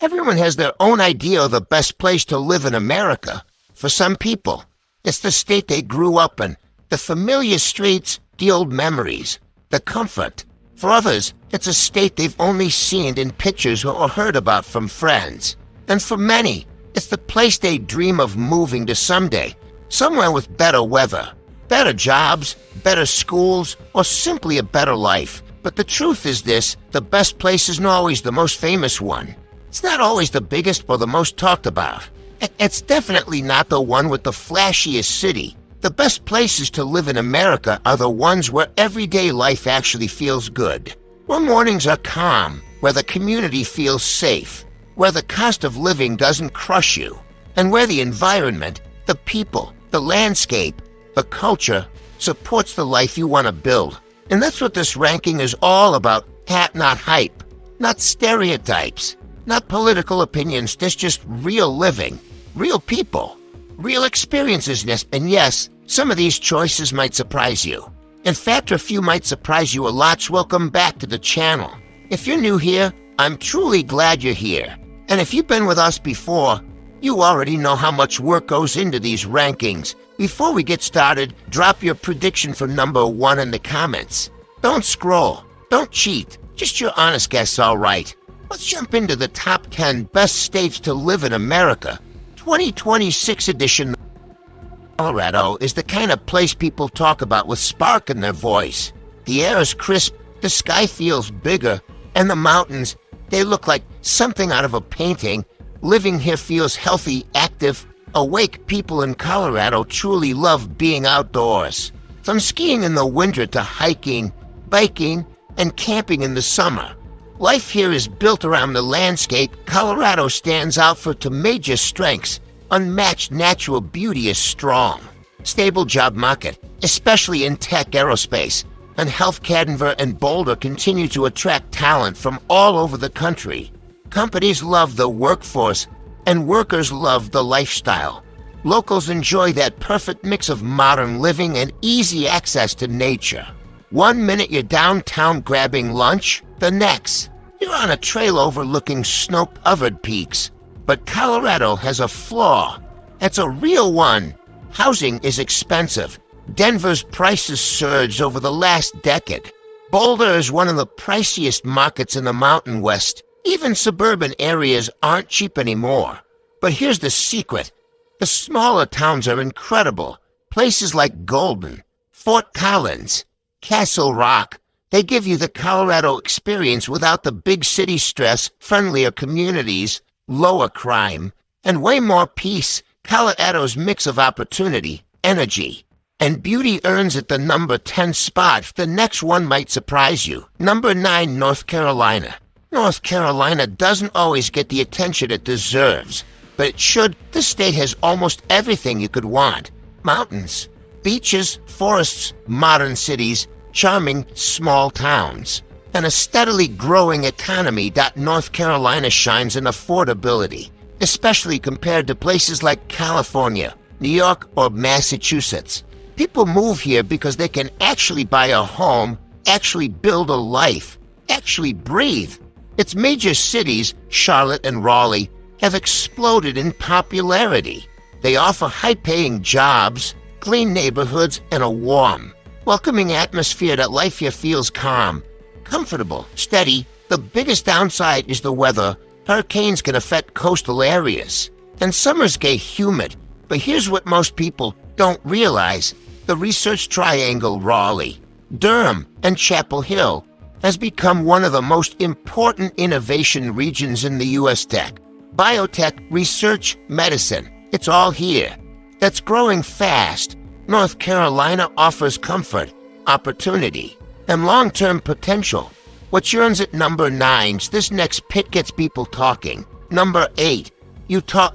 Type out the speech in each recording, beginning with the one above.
Everyone has their own idea of the best place to live in America. For some people, it's the state they grew up in, the familiar streets, the old memories, the comfort. For others, it's a state they've only seen in pictures or heard about from friends. And for many, it's the place they dream of moving to someday, somewhere with better weather, better jobs, better schools, or simply a better life. But the truth is this: the best place isn't always the most famous one. It's not always the biggest or the most talked about. It's definitely not the one with the flashiest city. The best places to live in America are the ones where everyday life actually feels good, where mornings are calm, where the community feels safe, where the cost of living doesn't crush you, and where the environment, the people, the landscape, the culture supports the life you want to build. And that's what this ranking is all about. Not hype, not stereotypes, not political opinions. There's just real living, real people, real experiences. And yes, some of these choices might surprise you. In fact, a few might surprise you a lot. Welcome back to the channel. If you're new here, I'm truly glad you're here. And if you've been with us before, you already know how much work goes into these rankings. Before we get started, drop your prediction for number 1 in the comments. Don't scroll, don't cheat, just your honest guess, all right. Let's jump into the top 10 best states to live in America. 2026 edition. Colorado is the kind of place people talk about with spark in their voice. The air is crisp, the sky feels bigger, and the mountains, they look like something out of a painting. Living here feels healthy, active, awake. People in Colorado truly love being outdoors. From skiing in the winter to hiking, biking, and camping in the summer. Life here is built around the landscape. Colorado stands out for two major strengths. Unmatched natural beauty is strong. Stable job market, especially in tech, aerospace, and healthcare. Denver and Boulder continue to attract talent from all over the country. Companies love the workforce, and workers love the lifestyle. Locals enjoy that perfect mix of modern living and easy access to nature. 1 minute you're downtown grabbing lunch, the next, you're on a trail overlooking snow-covered peaks. But Colorado has a flaw. It's a real one. Housing is expensive. Denver's prices surged over the last decade. Boulder is one of the priciest markets in the Mountain West. Even suburban areas aren't cheap anymore. But here's the secret. The smaller towns are incredible. Places like Golden, Fort Collins, Castle Rock, they give you the Colorado experience without the big city stress, friendlier communities, lower crime, and way more peace. Colorado's mix of opportunity, energy, and beauty earns it the number 10 spot. The next one might surprise you. Number 9, North Carolina. North Carolina doesn't always get the attention it deserves, but it should. This state has almost everything you could want. Mountains, beaches, forests, modern cities, charming small towns, and a steadily growing economy. North Carolina shines in affordability, especially compared to places like California, New York, or Massachusetts. People move here because they can actually buy a home, actually build a life, actually breathe. Its major cities, Charlotte and Raleigh, have exploded in popularity. They offer high-paying jobs, clean neighborhoods, and a warm, welcoming atmosphere. That life here feels calm, comfortable, steady. The biggest downside is the weather. Hurricanes can affect coastal areas, and summers get humid. But here's what most people don't realize. The Research Triangle, Raleigh, Durham, and Chapel Hill, has become one of the most important innovation regions in the U.S. Tech, biotech, research, medicine. It's all here. That's growing fast. North Carolina offers comfort, opportunity, and long-term potential. What earns at number 9? This next pick gets people talking. Number 8, Utah.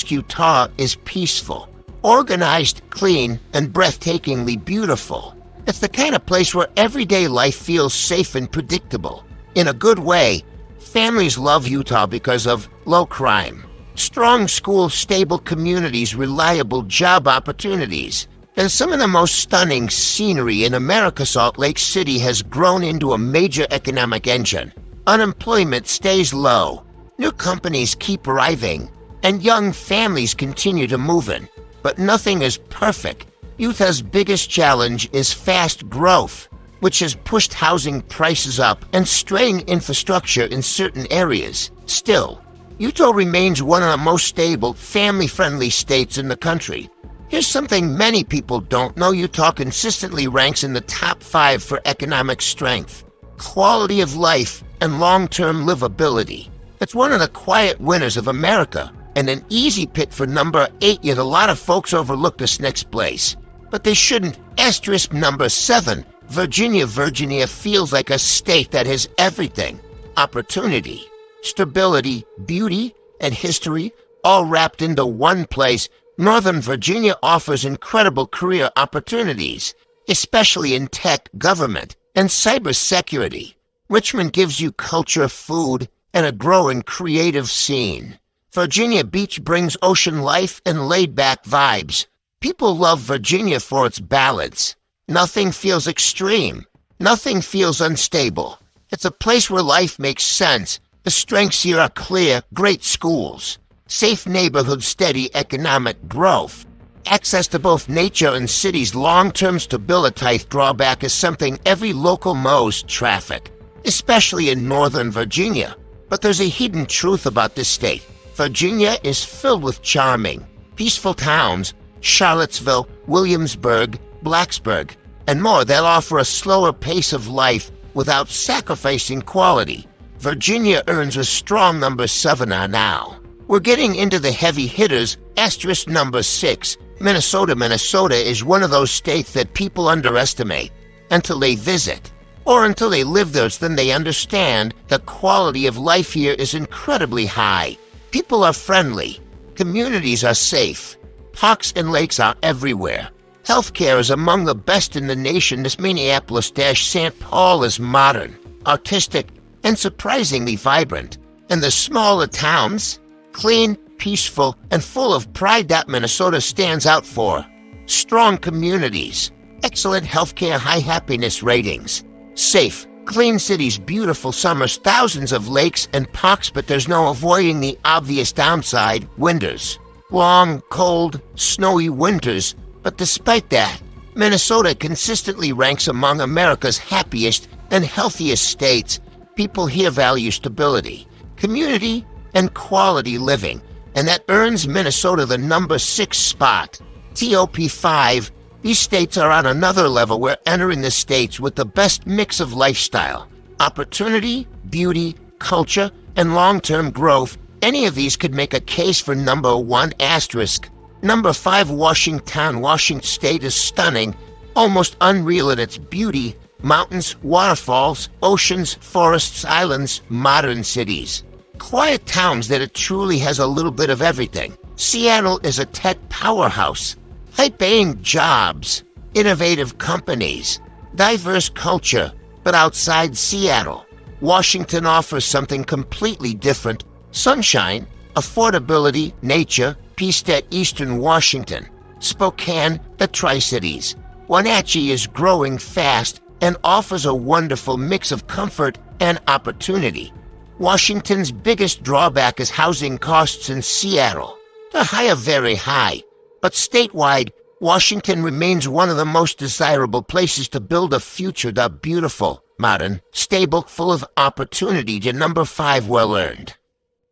Utah is peaceful, organized, clean, and breathtakingly beautiful. It's the kind of place where everyday life feels safe and predictable. In a good way. Families love Utah because of low crime, strong schools, stable communities, reliable job opportunities, and some of the most stunning scenery in America. Salt Lake City has grown into a major economic engine. Unemployment stays low. New companies keep arriving, and young families continue to move in. But nothing is perfect. Utah's biggest challenge is fast growth, which has pushed housing prices up and strained infrastructure in certain areas. Still, Utah remains one of the most stable, family-friendly states in the country. Here's something many people don't know. Utah consistently ranks in the top 5 for economic strength, quality of life, and long-term livability. It's one of the quiet winners of America, and an easy pick for number 8, yet a lot of folks overlook this next place. But they shouldn't. Asterisk number 7, Virginia. Virginia feels like a state that has everything. Opportunity, stability, beauty, and history, all wrapped into one place. Northern Virginia offers incredible career opportunities, especially in tech, government, and cybersecurity. Richmond gives you culture, food, and a growing creative scene. Virginia Beach brings ocean life and laid-back vibes. People love Virginia for its balance. Nothing feels extreme. Nothing feels unstable. It's a place where life makes sense. The strengths here are clear: great schools, safe neighborhoods, steady economic growth, access to both nature and cities. Long-term stability. Drawback is something every local knows: traffic, especially in Northern Virginia. But there's a hidden truth about this state. Virginia is filled with charming, peaceful towns: Charlottesville, Williamsburg, Blacksburg, and more. They'll offer a slower pace of life without sacrificing quality. Virginia earns a strong number 7 now. We're getting into the heavy hitters. Asterisk number 6, Minnesota. Minnesota is one of those states that people underestimate until they visit, or until they live there. Then they understand the quality of life here is incredibly high. People are friendly. Communities are safe. Parks and lakes are everywhere. Healthcare is among the best in the nation. This Minneapolis-St. Paul is modern, artistic, and surprisingly vibrant. And the smaller towns, clean, peaceful, and full of pride. That Minnesota stands out for strong communities, excellent healthcare, high happiness ratings, safe, clean cities, beautiful summers, thousands of lakes and parks. But there's no avoiding the obvious downside: winters. Long, cold, snowy winters. But despite that, Minnesota consistently ranks among America's happiest and healthiest states. People here value stability, community, and quality living, and that earns Minnesota the number 6 spot. Top 5. These states are on another level. We're entering the states with the best mix of lifestyle, opportunity, beauty, culture, and long-term growth. Any of these could make a case for number 1. Asterisk. Number 5, Washington. Washington State is stunning, almost unreal in its beauty. Mountains, waterfalls, oceans, forests, islands, modern cities. Quiet towns that it truly has a little bit of everything. Seattle is a tech powerhouse. High-paying jobs, innovative companies, diverse culture. But outside Seattle, Washington offers something completely different: sunshine, affordability, nature, peace. At Eastern Washington, Spokane, the Tri-Cities. Wenatchee is growing fast and offers a wonderful mix of comfort and opportunity. Washington's biggest drawback is housing costs in Seattle. They're high, very high. But statewide, Washington remains one of the most desirable places to build a future. The beautiful, modern, stable, full of opportunity. To number 5, well-earned.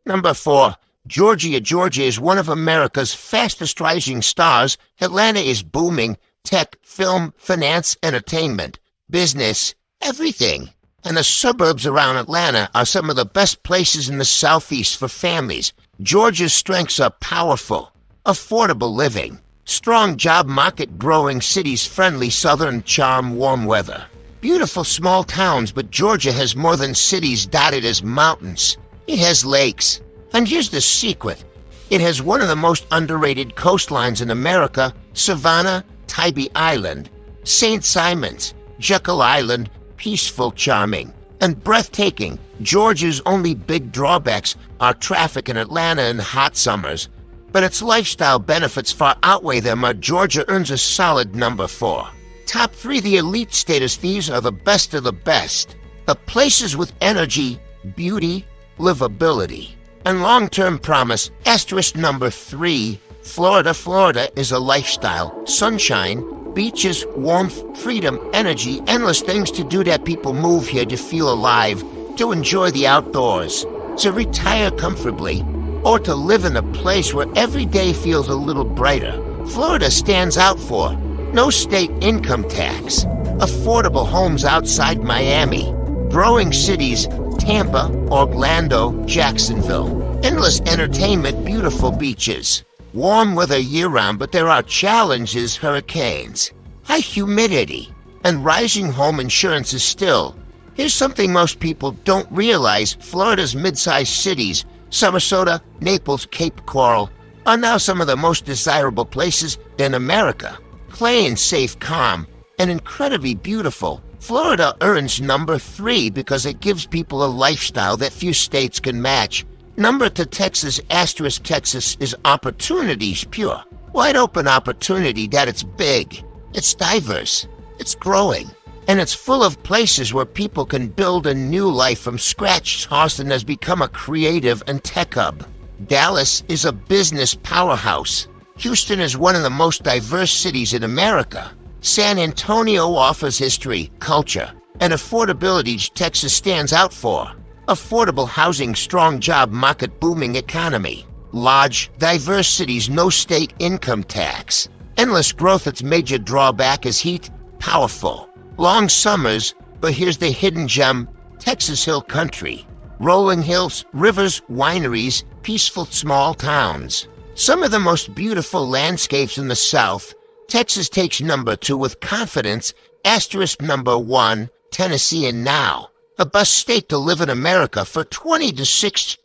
Number 4, Georgia. Georgia is one of America's fastest rising stars. Atlanta is booming. Tech, film, finance, entertainment, business, everything. And the suburbs around Atlanta are some of the best places in the Southeast for families. Georgia's strengths are powerful, affordable living, strong job market, growing cities, friendly southern charm, warm weather. Beautiful small towns, but Georgia has more than cities dotted as mountains. It has lakes. And here's the secret: it has one of the most underrated coastlines in America: Savannah, Tybee Island, St. Simons, Jekyll Island. Peaceful, charming, and breathtaking. Georgia's only big drawbacks are traffic in Atlanta and hot summers, but its lifestyle benefits far outweigh them. Georgia earns a solid number 4. Top 3, the elite status. These are the best of the best. The places with energy, beauty, livability, And long-term promise, asterisk number 3, Florida. Florida is a lifestyle. Sunshine, beaches, warmth, freedom, energy, endless things to do that people move here to feel alive, to enjoy the outdoors, to retire comfortably, or to live in a place where every day feels a little brighter. Florida stands out for no state income tax, affordable homes outside Miami, growing cities, Tampa, Orlando, Jacksonville, endless entertainment, beautiful beaches, warm weather year-round, but there are challenges, hurricanes, high humidity, and rising home insurance is still. Here's something most people don't realize. Florida's mid-sized cities, Sarasota, Naples, Cape Coral, are now some of the most desirable places in America. Clean, safe, calm, and incredibly beautiful. Florida earns number 3 because it gives people a lifestyle that few states can match. Number to Texas, asterisk Texas, is opportunities pure. Wide open opportunity that it's big, it's diverse, it's growing, and it's full of places where people can build a new life from scratch. Austin has become a creative and tech hub. Dallas is a business powerhouse. Houston is one of the most diverse cities in America. San Antonio offers history, culture, and affordability Texas stands out for. Affordable housing, strong job market, booming economy. Large, diverse cities, no state income tax. Endless growth, its major drawback is heat, powerful. Long summers, but here's the hidden gem, Texas Hill Country. Rolling hills, rivers, wineries, peaceful small towns. Some of the most beautiful landscapes in the South. Texas takes number 2 with confidence, asterisk number 1, Tennessee. And now, a best state to live in America. For 20-6,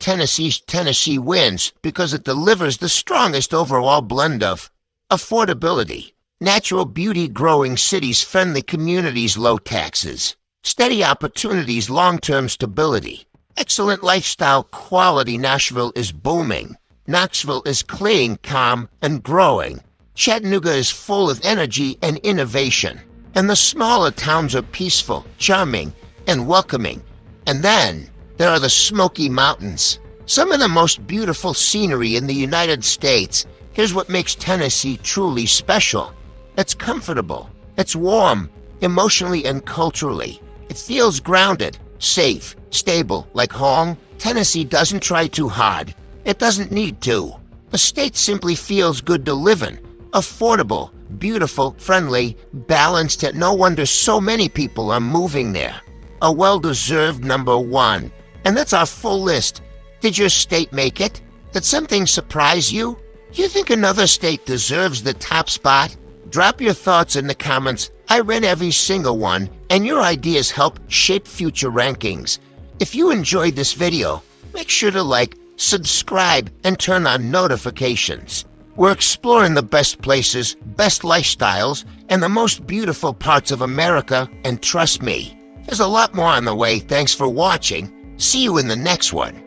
Tennessee wins because it delivers the strongest overall blend of affordability, natural beauty, growing cities, friendly communities, low taxes, steady opportunities, long-term stability, excellent lifestyle quality. Nashville is booming. Knoxville is clean, calm, and growing. Chattanooga is full of energy and innovation. And the smaller towns are peaceful, charming, and welcoming. And then there are the Smoky Mountains, some of the most beautiful scenery in the United States. Here's what makes Tennessee truly special. It's comfortable, it's warm, emotionally and culturally. It feels grounded, safe, stable, like home. Tennessee doesn't try too hard. It doesn't need to. The state simply feels good to live in. Affordable, beautiful, friendly, balanced, and no wonder so many people are moving there. A well-deserved number 1. And that's our full list. Did your state make it? Did something surprise you? Do you think another state deserves the top spot? Drop your thoughts in the comments. I read every single one, and your ideas help shape future rankings. If you enjoyed this video, make sure to like, subscribe, and turn on notifications. We're exploring the best places, best lifestyles, and the most beautiful parts of America, and trust me, there's a lot more on the way. Thanks for watching. See you in the next one.